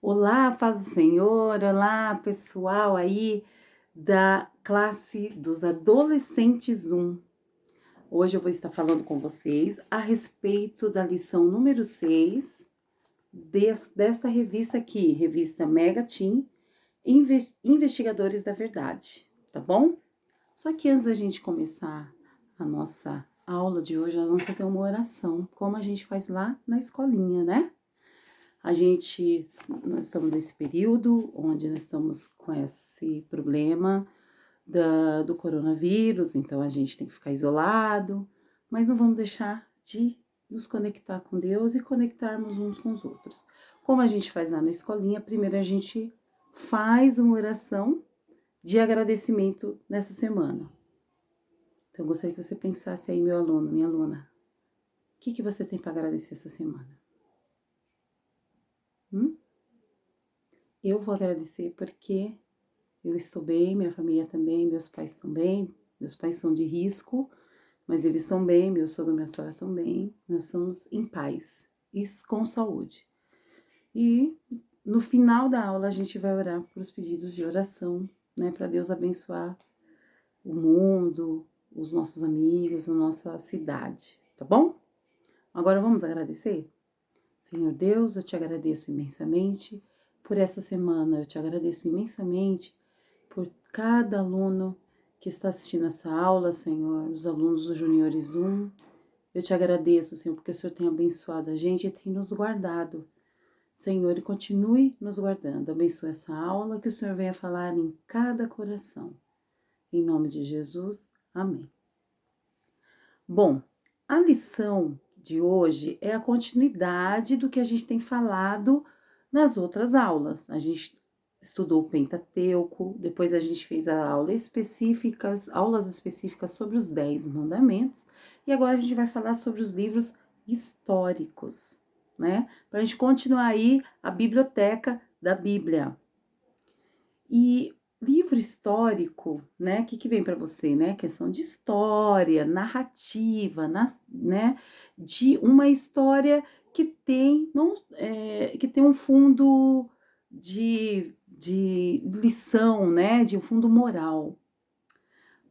Olá, paz do Senhor, olá pessoal aí da classe dos adolescentes 1. Hoje eu vou estar falando com vocês a respeito da lição número 6 desta revista aqui, revista Mega Teen, Investigadores da Verdade, tá bom? Só que antes da gente começar a nossa aula de hoje, nós vamos fazer uma oração, como a gente faz lá na escolinha, né? Nós estamos nesse período onde nós estamos com esse problema do coronavírus, então a gente tem que ficar isolado, mas não vamos deixar de nos conectar com Deus e conectarmos uns com os outros. Como a gente faz lá na escolinha, primeiro a gente faz uma oração de agradecimento nessa semana. Então, eu gostaria que você pensasse aí, meu aluno, minha aluna, o que você tem para agradecer essa semana? Eu vou agradecer porque eu estou bem, minha família também, meus pais estão bem. Meus pais são de risco, mas eles estão bem, meu sogro e minha sogra estão bem. Nós estamos em paz e com saúde. E no final da aula a gente vai orar por os pedidos de oração, né, para Deus abençoar o mundo, os nossos amigos, a nossa cidade, tá bom? Agora vamos agradecer? Senhor Deus, eu te agradeço imensamente por essa semana, eu te agradeço imensamente por cada aluno que está assistindo essa aula, Senhor, os alunos do Juniores 1. Eu te agradeço, Senhor, porque o Senhor tem abençoado a gente e tem nos guardado. Senhor, e continue nos guardando. Abençoe essa aula, que o Senhor venha falar em cada coração. Em nome de Jesus, amém. Bom, a lição de hoje é a continuidade do que a gente tem falado nas outras aulas. A gente estudou o Pentateuco, depois a gente fez aulas específicas sobre os 10 mandamentos, e agora a gente vai falar sobre os livros históricos, né? Para a gente continuar aí a biblioteca da Bíblia. E livro histórico, né? O que vem para você, né? Questão de história, narrativa, né? De uma história que tem, que tem um fundo de lição, né? De um fundo moral.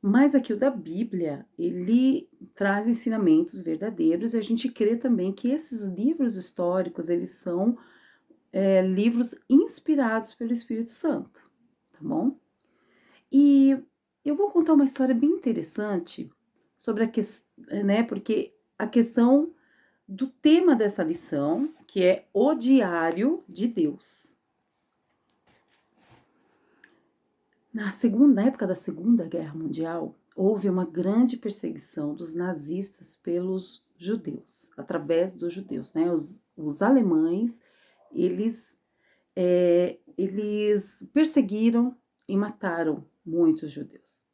Mas aqui o da Bíblia, ele traz ensinamentos verdadeiros e a gente crê também que esses livros históricos, eles são livros inspirados pelo Espírito Santo, tá bom? E eu vou contar uma história bem interessante sobre a questão, né? Porque a questão do tema dessa lição, que é o diário de Deus. Na época da Segunda Guerra Mundial, houve uma grande perseguição dos nazistas pelos judeus, através dos judeus, né? Os alemães, eles perseguiram e mataram muitos judeus.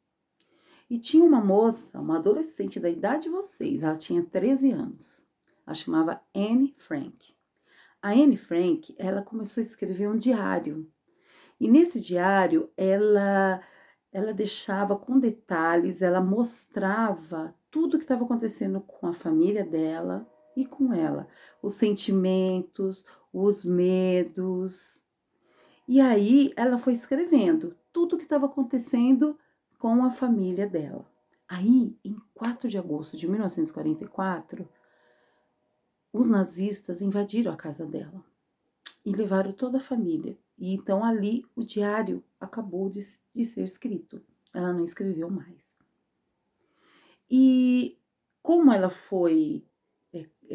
E tinha uma moça, uma adolescente da idade de vocês, ela tinha 13 anos. Ela chamava Anne Frank. A Anne Frank, ela começou a escrever um diário. E nesse diário, ela deixava com detalhes, ela mostrava tudo o que estava acontecendo com a família dela e com ela. Os sentimentos, os medos. E aí, ela foi escrevendo tudo o que estava acontecendo com a família dela. Aí, em 4 de agosto de 1944, os nazistas invadiram a casa dela e levaram toda a família. E então ali o diário acabou de ser escrito. Ela não escreveu mais. E como ela foi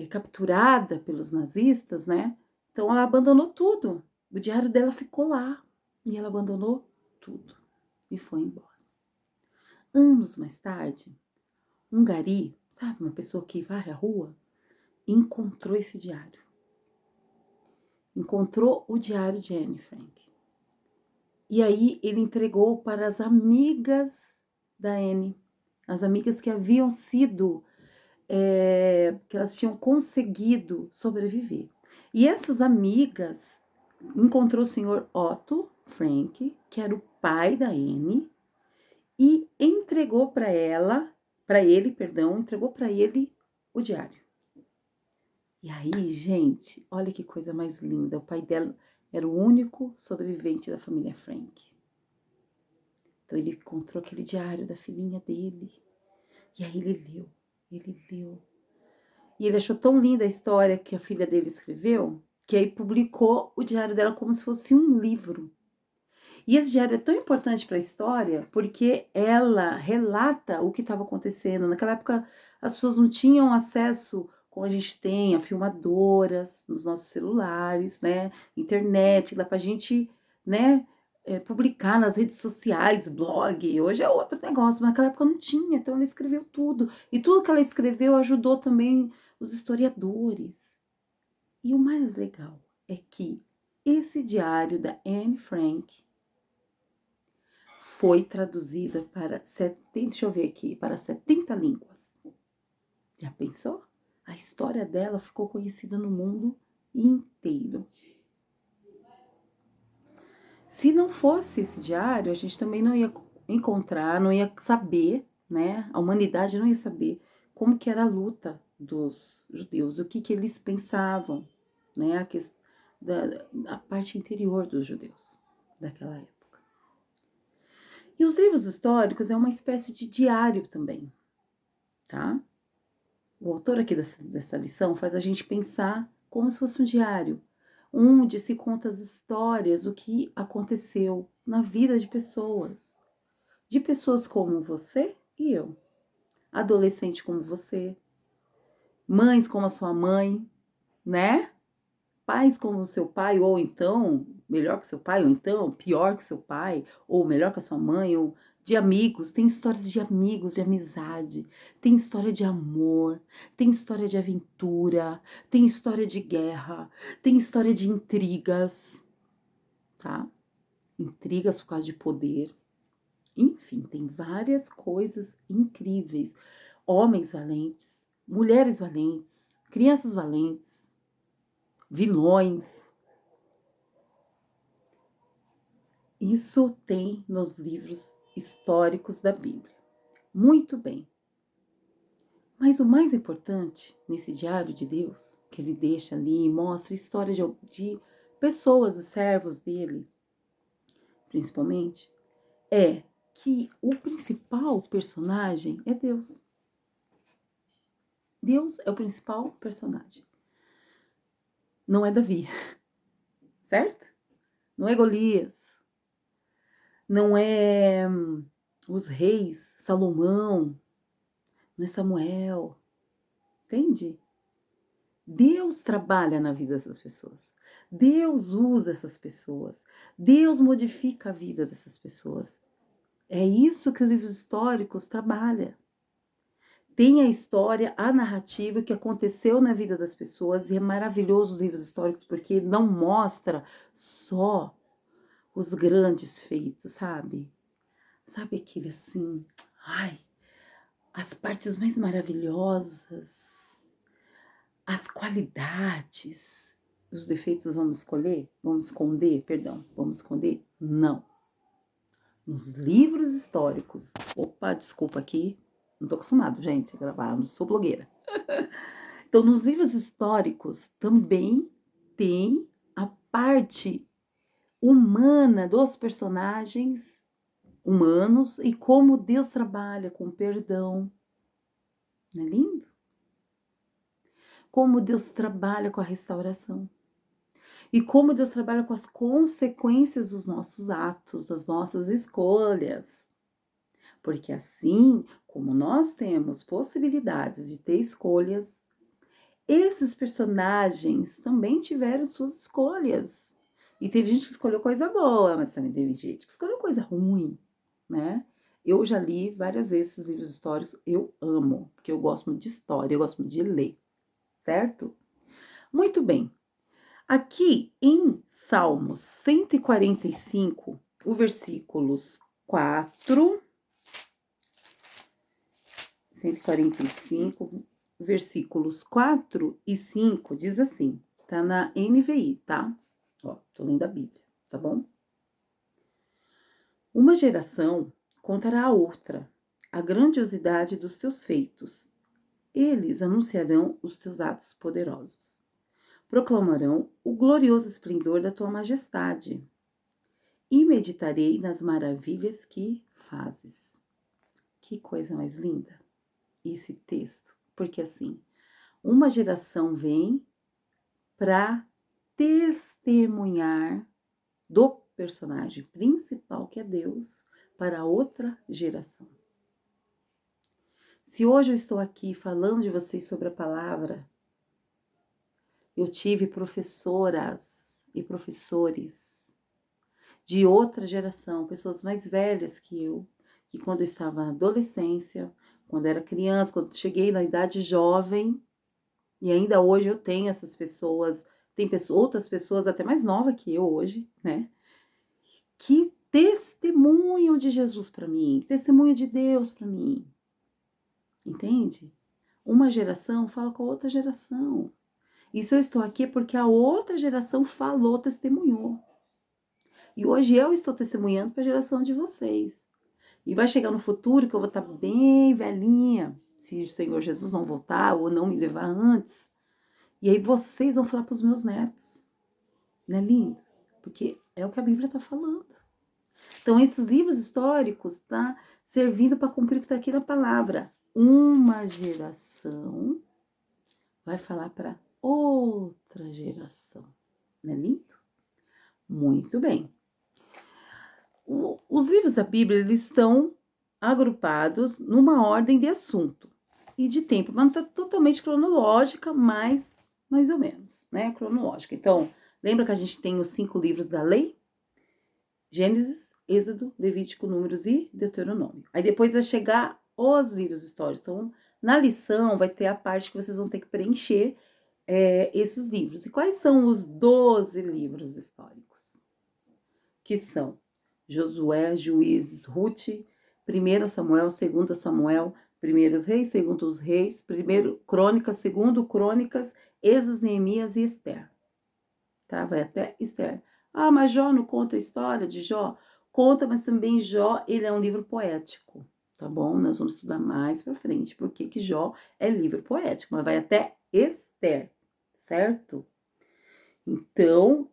capturada pelos nazistas, né? Então ela abandonou tudo. O diário dela ficou lá. E ela abandonou tudo e foi embora. Anos mais tarde, um gari, sabe, uma pessoa que varre a rua, encontrou esse diário. Encontrou o diário de Anne Frank. E aí ele entregou para as amigas da Anne, as amigas que haviam sido, que elas tinham conseguido sobreviver. E essas amigas encontrou o senhor Otto Frank, que era o pai da Anne, e entregou para ele o diário. E aí, gente, olha que coisa mais linda. O pai dela Era o único sobrevivente da família Frank. Então ele encontrou aquele diário da filhinha dele. E aí ele leu. E ele achou tão linda a história que a filha dele escreveu, que aí publicou o diário dela como se fosse um livro. E esse diário é tão importante para a história porque ela relata o que estava acontecendo. Naquela época, as pessoas não tinham acesso como a gente tem, a filmadoras nos nossos celulares, né? Internet, dá para a gente, né? Publicar nas redes sociais, blog. Hoje é outro negócio, mas naquela época não tinha. Então ela escreveu tudo. E tudo que ela escreveu ajudou também os historiadores. E o mais legal é que esse diário da Anne Frank foi traduzida para 70, deixa eu ver aqui, para 70 línguas. Já pensou? A história dela ficou conhecida no mundo inteiro. Se não fosse esse diário, a gente também não ia encontrar, não ia saber, né? A humanidade não ia saber como que era a luta dos judeus, o que eles pensavam, né? A parte interior dos judeus daquela época. E os livros históricos é uma espécie de diário também, tá? O autor aqui dessa lição faz a gente pensar como se fosse um diário, onde se conta as histórias, o que aconteceu na vida de pessoas como você e eu, adolescente como você, mães como a sua mãe, né? Pais como o seu pai, ou então melhor que seu pai, ou então pior que seu pai, ou melhor que a sua mãe, ou de amigos. Tem histórias de amigos, de amizade, tem história de amor, tem história de aventura, tem história de guerra, tem história de intrigas, tá? Intrigas por causa de poder. Enfim, tem várias coisas incríveis. Homens valentes, mulheres valentes, crianças valentes, vilões. Isso tem nos livros históricos da Bíblia. Muito bem. Mas o mais importante nesse diário de Deus, que ele deixa ali e mostra a história de pessoas e servos dele, principalmente, é que o principal personagem é Deus. Deus é o principal personagem. Não é Davi, certo? Não é Golias. Não é os reis, Salomão, não é Samuel, entende? Deus trabalha na vida dessas pessoas. Deus usa essas pessoas. Deus modifica a vida dessas pessoas. É isso que os livros históricos trabalham. Tem a história, a narrativa que aconteceu na vida das pessoas e é maravilhoso os livros históricos porque ele não mostra só os grandes feitos, sabe? Sabe aquele assim, ai, as partes mais maravilhosas, as qualidades. Os defeitos vamos escolher? Vamos esconder? Perdão, vamos esconder? Não. Nos livros históricos, opa, desculpa aqui, não tô acostumado, gente, a gravar, não sou blogueira. Então, nos livros históricos também tem a parte humana dos personagens humanos e como Deus trabalha com perdão. Não é lindo? Como Deus trabalha com a restauração. E como Deus trabalha com as consequências dos nossos atos, das nossas escolhas. Porque assim como nós temos possibilidades de ter escolhas, esses personagens também tiveram suas escolhas. E teve gente que escolheu coisa boa, mas também teve gente que escolheu coisa ruim, né? Eu já li várias vezes esses livros históricos, eu amo, porque eu gosto muito de história, eu gosto muito de ler, certo? Muito bem. Aqui em Salmos 145, o versículos 4, 145, versículos 4 e 5, diz assim, tá na NVI, tá? Ó, tô lendo a Bíblia, tá bom? Uma geração contará a outra a grandiosidade dos teus feitos. Eles anunciarão os teus atos poderosos. proclamarão o glorioso esplendor da tua majestade e meditarei nas maravilhas que fazes. Que coisa mais linda esse texto, porque assim, uma geração vem para testemunhar do personagem principal, que é Deus, para outra geração. Se hoje eu estou aqui falando de vocês sobre a palavra, eu tive professoras e professores de outra geração, pessoas mais velhas que eu, que quando eu estava na adolescência, quando eu era criança, quando cheguei na idade jovem, e ainda hoje eu tenho essas pessoas, tem outras pessoas até mais novas que eu hoje, né? Que testemunham de Jesus para mim, testemunham de Deus para mim. Entende? Uma geração fala com a outra geração. Isso eu estou aqui porque a outra geração falou, testemunhou. E hoje eu estou testemunhando para a geração de vocês. E vai chegar no futuro que eu vou estar bem velhinha, se o Senhor Jesus não voltar ou não me levar antes. E aí vocês vão falar para os meus netos. Não é lindo? Porque é o que a Bíblia está falando. Então, esses livros históricos tá servindo para cumprir o que está aqui na palavra. Uma geração vai falar para outra geração. Não é lindo? Muito bem. Os livros da Bíblia, eles estão agrupados numa ordem de assunto e de tempo, mas não está totalmente cronológica, mas mais ou menos, né? Cronológica. Então, lembra que a gente tem os 5 livros da lei? Gênesis, Êxodo, Levítico, Números e Deuteronômio. Aí depois vai chegar os livros históricos. Então, na lição vai ter a parte que vocês vão ter que preencher esses livros. E quais são os 12 livros históricos? Que são Josué, Juízes, Ruth, 1 Samuel, 2 Samuel, 1 Reis, 2 Reis, 1 Crônicas, 2 Crônicas, Êxodo, Neemias e Esther. Tá? Vai até Esther. Ah, mas Jó não conta a história de Jó? Conta, mas também Jó, ele é um livro poético, tá bom? Nós vamos estudar mais pra frente, porque que Jó é livro poético, mas vai até Esther, certo? Então,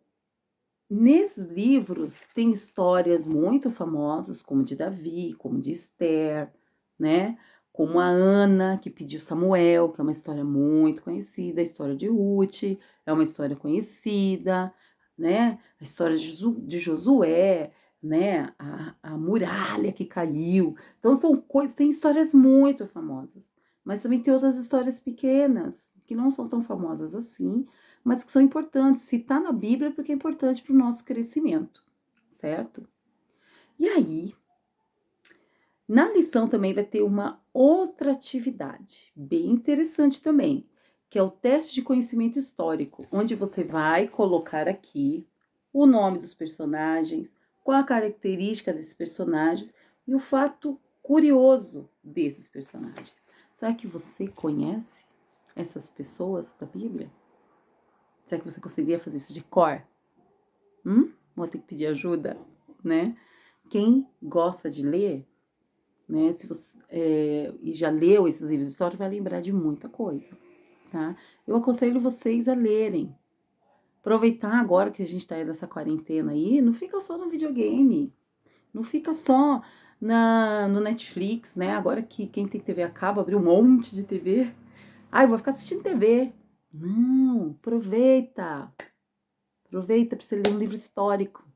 nesses livros tem histórias muito famosas, como de Davi, como de Esther, né? Como a Ana, que pediu Samuel, que é uma história muito conhecida, a história de Ruth, é uma história conhecida, né? A história de Josué, né? A muralha que caiu. Então são coisas, tem histórias muito famosas, mas também tem outras histórias pequenas, que não são tão famosas assim, mas que são importantes. Se está na Bíblia, é porque é importante para o nosso crescimento, certo? E aí, na lição também vai ter uma outra atividade, bem interessante também, que é o teste de conhecimento histórico, onde você vai colocar aqui o nome dos personagens, qual a característica desses personagens e o fato curioso desses personagens. Será que você conhece essas pessoas da Bíblia? Será que você conseguiria fazer isso de cor? Vou ter que pedir ajuda, né? Quem gosta de ler, né? Se você e já leu esses livros de história, vai lembrar de muita coisa, tá? Eu aconselho vocês a lerem. Aproveitar agora que a gente tá aí nessa quarentena aí, não fica só no videogame, não fica só no Netflix, né? Agora que quem tem TV a cabo abriu um monte de TV. Ah, eu vou ficar assistindo TV. Não, aproveita. Aproveita para você ler um livro histórico.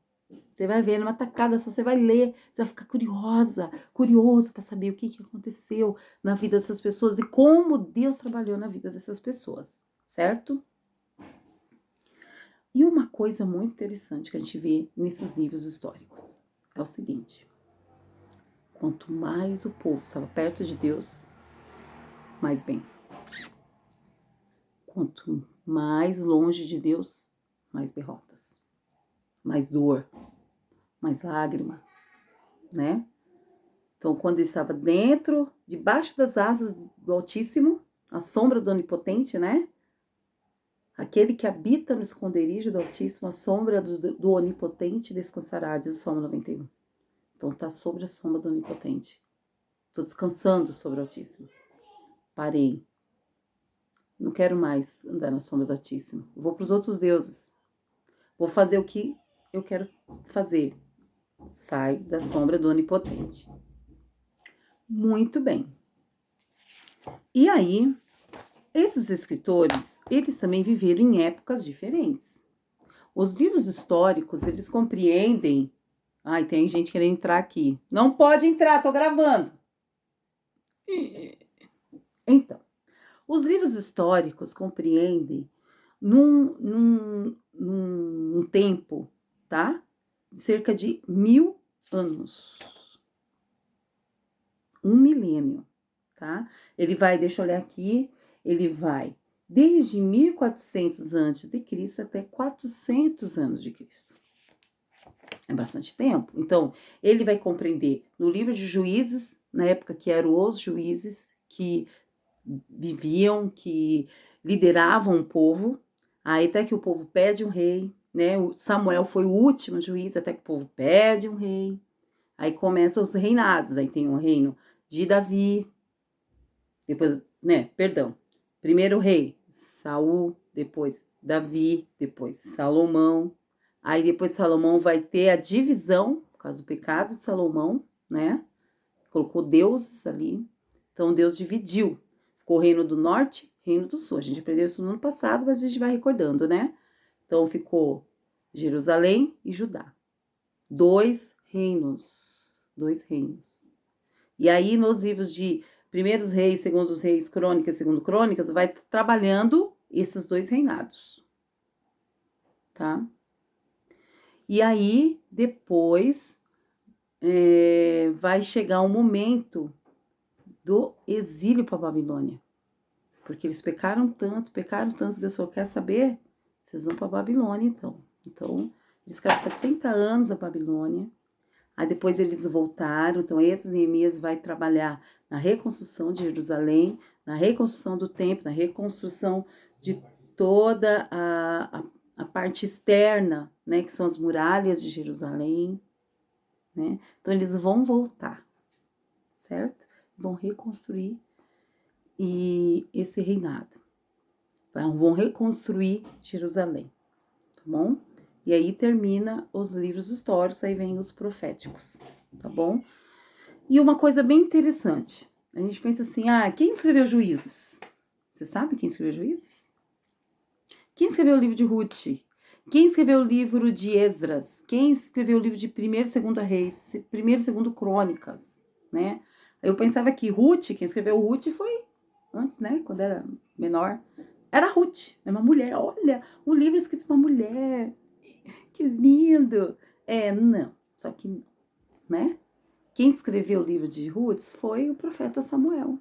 Você vai ver numa tacada, só você vai ler, você vai ficar curioso para saber o que aconteceu na vida dessas pessoas e como Deus trabalhou na vida dessas pessoas, certo? E uma coisa muito interessante que a gente vê nesses livros históricos é o seguinte: quanto mais o povo estava perto de Deus, mais bênçãos. Quanto mais longe de Deus, mais derrotas, mais dor, mais lágrima, né? Então, quando ele estava debaixo das asas do Altíssimo, a sombra do Onipotente, né? Aquele que habita no esconderijo do Altíssimo, a sombra do Onipotente descansará, diz o Salmo 91. Então, está sobre a sombra do Onipotente. Estou descansando sobre o Altíssimo. Parei. Não quero mais andar na sombra do Altíssimo. Vou para os outros deuses. Vou fazer o que eu quero fazer. Sai da sombra do Onipotente. Muito bem. E aí, esses escritores, eles também viveram em épocas diferentes. Os livros históricos, eles compreendem... Ai, tem gente querendo entrar aqui. Não pode entrar, tô gravando. Então, os livros históricos compreendem num tempo, tá? Cerca de 1000 anos. 1 milênio, tá? Ele vai, deixa eu olhar aqui, ele vai desde 1400 a.C. até 400 anos de Cristo. É bastante tempo. Então, ele vai compreender no livro de Juízes, na época que eram os juízes que viviam, que lideravam o povo, aí até que o povo pede um rei, né? O Samuel foi o último juiz, até que o povo pede um rei. Aí começam os reinados, aí tem o reino de Davi, depois, né, perdão, primeiro rei, Saul, depois Davi, depois Salomão, aí depois Salomão vai ter a divisão, por causa do pecado de Salomão, né, colocou deuses ali, então Deus dividiu, ficou o reino do norte, reino do sul, a gente aprendeu isso no ano passado, mas a gente vai recordando, né, então ficou Jerusalém e Judá, dois reinos, e aí nos livros de Primeiros Reis, Segundos Reis, Crônicas, Segundo Crônicas, vai trabalhando esses dois reinados, tá? E aí, depois, vai chegar o momento do exílio para a Babilônia. Porque eles pecaram tanto, Deus falou, quer saber? Vocês vão para a Babilônia, então. Então, eles ficaram 70 anos na Babilônia. Aí depois eles voltaram, então esse Neemias vai trabalhar na reconstrução de Jerusalém, na reconstrução do templo, na reconstrução de toda a parte externa, né, que são as muralhas de Jerusalém, né? Então eles vão voltar, certo? Vão reconstruir esse reinado, vão reconstruir Jerusalém, tá bom? E aí termina os livros históricos, aí vem os proféticos, tá bom? E uma coisa bem interessante, a gente pensa assim, quem escreveu Juízes? Você sabe quem escreveu Juízes? Quem escreveu o livro de Ruth? Quem escreveu o livro de Esdras? Quem escreveu o livro de 1º e 2º Reis? 1º e 2º Crônicas, né? Eu pensava que Ruth, quem escreveu Ruth foi antes, né? Quando era menor. Era Ruth, é uma mulher. Olha, um livro escrito por uma mulher. Que lindo! Não, só que não, né? Quem escreveu o livro de Ruth foi o profeta Samuel.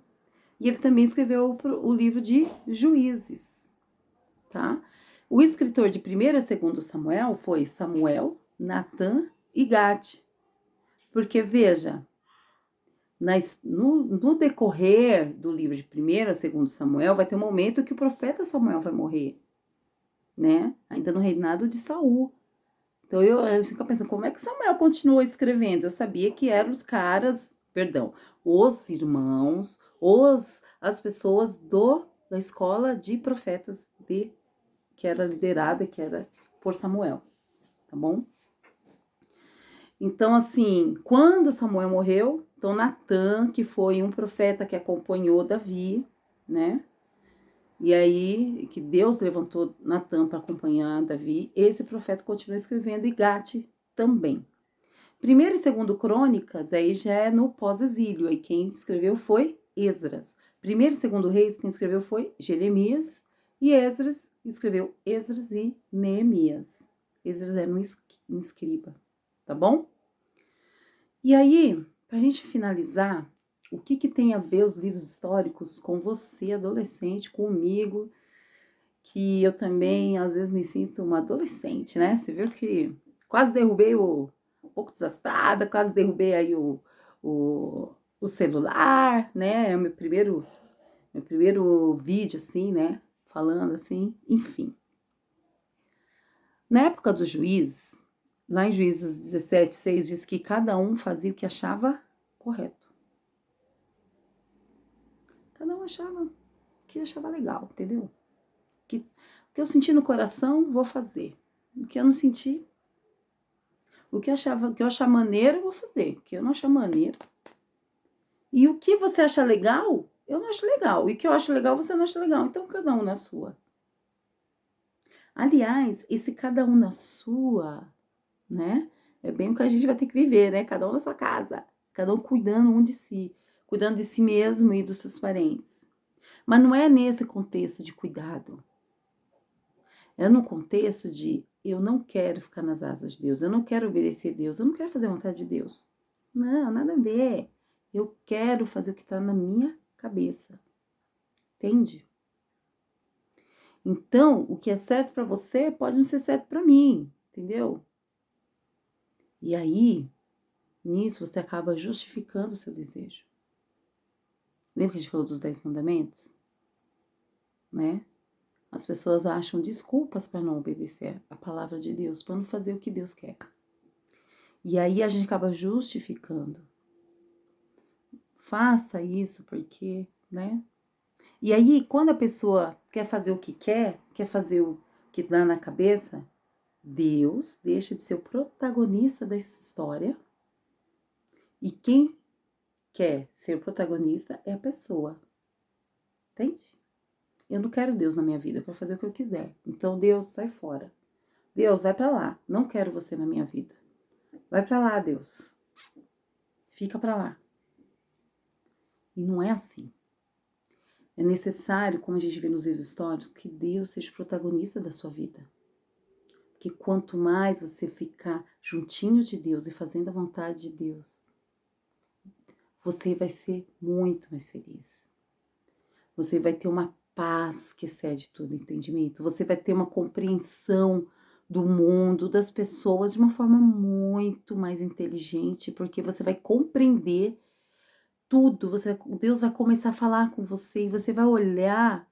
E ele também escreveu o livro de Juízes, tá? O escritor de 1º e 2º Samuel foi Samuel, Natã e Gade. Porque, veja, no decorrer do livro de 1º a 2º Samuel, vai ter um momento que o profeta Samuel vai morrer, né? Ainda no reinado de Saul. Então eu fico pensando, como é que Samuel continuou escrevendo? Eu sabia que eram os caras, os irmãos, as pessoas da escola de profetas que era liderada, que era por Samuel, tá bom? Então, assim, quando Samuel morreu, então Natã, que foi um profeta que acompanhou Davi, né? E aí, que Deus levantou Natã para acompanhar Davi, esse profeta continua escrevendo, e Gate também. 1º e 2º Crônicas, aí já é no pós-exílio, aí quem escreveu foi Esdras. 1º e 2º Reis, quem escreveu foi Jeremias, e Esdras escreveu Esdras e Neemias. Esdras era um escriba, tá bom? E aí, pra gente finalizar, o que tem a ver os livros históricos com você, adolescente, comigo, que eu também, às vezes, me sinto uma adolescente, né? Você viu que quase derrubei um pouco desastrada, quase derrubei aí o celular, né? É o meu primeiro vídeo, assim, né? Falando assim, enfim. Na época dos juízes, lá em Juízes 17:6, diz que cada um fazia o que achava correto. Cada um achava que eu achava legal, entendeu? O que eu senti no coração, vou fazer. O que eu não senti, o que eu achar maneiro, eu vou fazer. O que eu não achar maneiro. E o que você acha legal, eu não acho legal. E o que eu acho legal, você não acha legal. Então, cada um na sua. Aliás, esse cada um na sua, né? É bem o que a gente vai ter que viver, né? Cada um na sua casa. Cada um cuidando um de si. Cuidando de si mesmo e dos seus parentes. Mas não é nesse contexto de cuidado. É no contexto de eu não quero ficar nas asas de Deus. Eu não quero obedecer a Deus. Eu não quero fazer a vontade de Deus. Não, nada a ver. Eu quero fazer o que está na minha cabeça. Entende? Então, o que é certo para você pode não ser certo para mim, entendeu? E aí, nisso, você acaba justificando o seu desejo. Lembra que a gente falou dos 10 mandamentos? Né? As pessoas acham desculpas para não obedecer a palavra de Deus, para não fazer o que Deus quer. E aí a gente acaba justificando. Faça isso porque, né? E aí, quando a pessoa quer fazer o que quer fazer o que dá na cabeça, Deus deixa de ser o protagonista dessa história. E quem quer ser o protagonista é a pessoa. Entende? Eu não quero Deus na minha vida, eu quero fazer o que eu quiser. Então, Deus, sai fora. Deus, vai pra lá. Não quero você na minha vida. Vai pra lá, Deus. Fica pra lá. E não é assim. É necessário, como a gente vê nos livros históricos, que Deus seja o protagonista da sua vida. Que quanto mais você ficar juntinho de Deus e fazendo a vontade de Deus, você vai ser muito mais feliz. Você vai ter uma paz que excede todo entendimento. Você vai ter uma compreensão do mundo, das pessoas de uma forma muito mais inteligente, porque você vai compreender tudo. Deus vai começar a falar com você e você vai olhar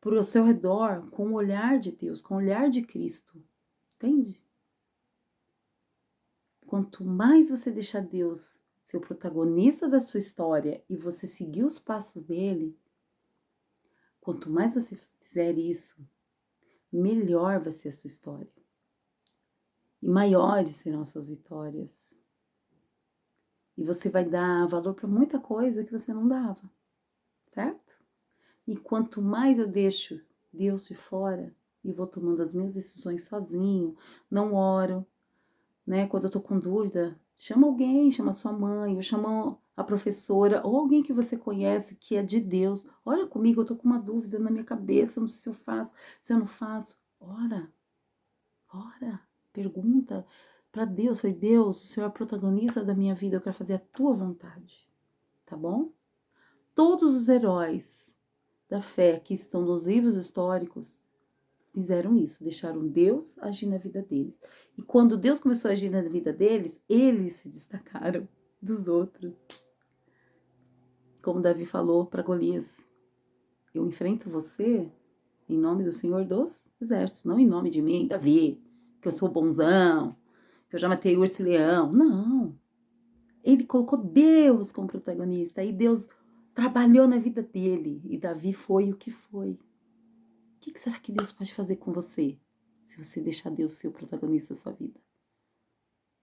para o seu redor com o olhar de Deus, com o olhar de Cristo. Entende? Quanto mais você deixar Deus ser o protagonista da sua história e você seguir os passos dele, quanto mais você fizer isso, melhor vai ser a sua história. E maiores serão as suas vitórias. E você vai dar valor para muita coisa que você não dava, certo? E quanto mais eu deixo Deus de fora e vou tomando as minhas decisões sozinho, não oro, né? Quando eu tô com dúvida, chama alguém, chama sua mãe, ou chama a professora, ou alguém que você conhece que é de Deus. Olha comigo, eu tô com uma dúvida na minha cabeça, não sei se eu faço, se eu não faço. Ora, pergunta para Deus, foi Deus, o Senhor é protagonista da minha vida, eu quero fazer a tua vontade, tá bom? Todos os heróis da fé que estão nos livros históricos fizeram isso, deixaram Deus agir na vida deles. E quando Deus começou a agir na vida deles, eles se destacaram dos outros. Como Davi falou para Golias, eu enfrento você em nome do Senhor dos Exércitos, não em nome de mim, Davi, que eu sou bonzão, que eu já matei urso e leão. Não. Ele colocou Deus como protagonista. E Deus trabalhou na vida dele. E Davi foi o que foi. O que será que Deus pode fazer com você? Se você deixar Deus ser o protagonista da sua vida.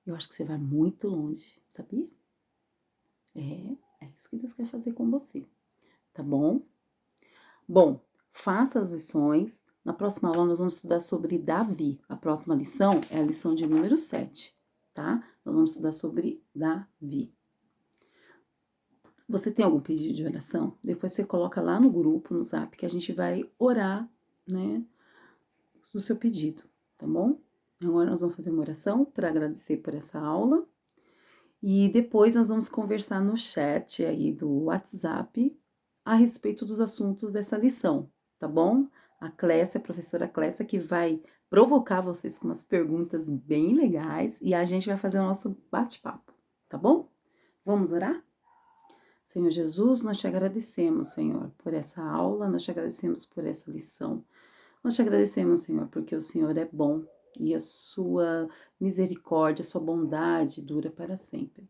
Eu acho que você vai muito longe, sabia? É isso que Deus quer fazer com você. Tá bom? Bom, faça as lições. Na próxima aula nós vamos estudar sobre Davi. A próxima lição é a lição de número 7, tá? Nós vamos estudar sobre Davi. Você tem algum pedido de oração? Depois você coloca lá no grupo, no Zap, que a gente vai orar, né, o seu pedido, tá bom? Agora nós vamos fazer uma oração para agradecer por essa aula. E depois nós vamos conversar no chat aí do WhatsApp a respeito dos assuntos dessa lição, tá bom? A Clécia, a professora Clécia, que vai provocar vocês com umas perguntas bem legais e a gente vai fazer o nosso bate-papo, tá bom? Vamos orar? Senhor Jesus, nós te agradecemos, Senhor, por essa aula, nós te agradecemos por essa lição. Nós te agradecemos, Senhor, porque o Senhor é bom e a sua misericórdia, a sua bondade dura para sempre.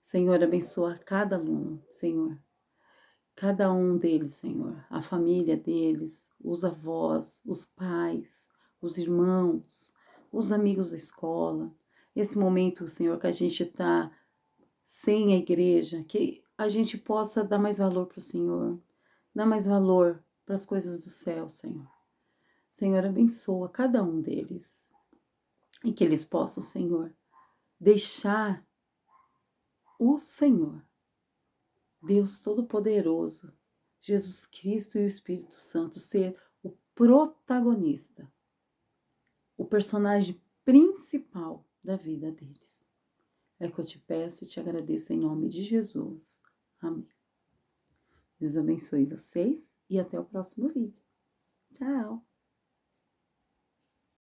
Senhor, abençoa cada aluno, Senhor. cada um deles, Senhor, a família deles, os avós, os pais, os irmãos, os amigos da escola. Esse momento, Senhor, que a gente está sem a igreja, que a gente possa dar mais valor para o Senhor, dar mais valor para as coisas do céu, Senhor. Senhor, abençoa cada um deles e que eles possam, Senhor, deixar o Senhor, Deus Todo-Poderoso, Jesus Cristo e o Espírito Santo ser o protagonista, o personagem principal da vida deles. É que eu te peço e te agradeço em nome de Jesus. Amém. Deus abençoe vocês e até o próximo vídeo. Tchau!